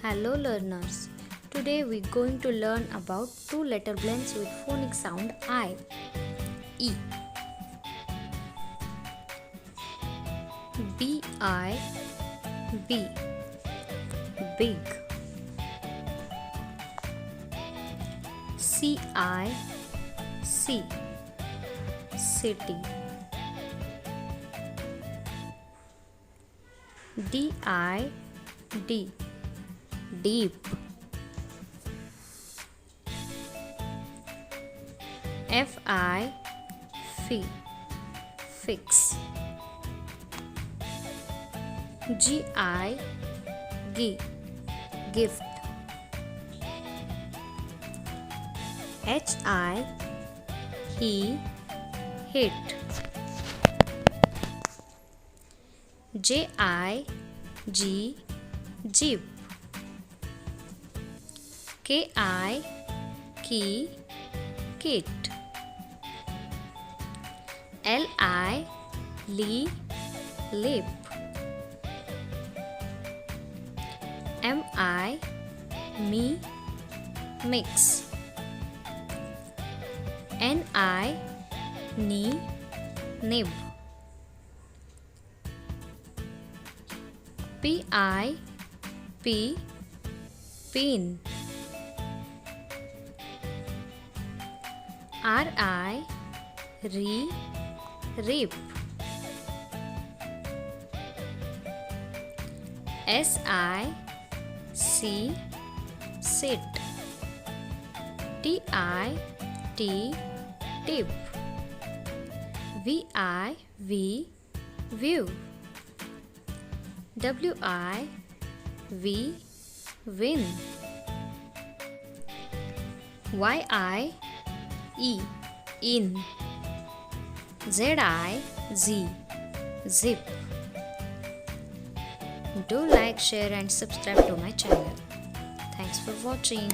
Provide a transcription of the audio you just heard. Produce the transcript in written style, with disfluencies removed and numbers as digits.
Hello learners. Today we're going to learn about two letter blends with phonic sound I. E. B I B. Big. C I C. City. D I D. Deep. F I F. Fix. G I G. Gift. H I He. Hit. J I G. Jeep. K I Key. Kit. L I Lee. Lip. M I Me. Mix. N I Knee. Nib. P I P. Pin. R I Rip. S I C. Sit. T I T. Tip. V I V. View. W I V. Win. Y I E. In. Z I Z. Zip. Do like, share and subscribe to my channel. Thanks for watching.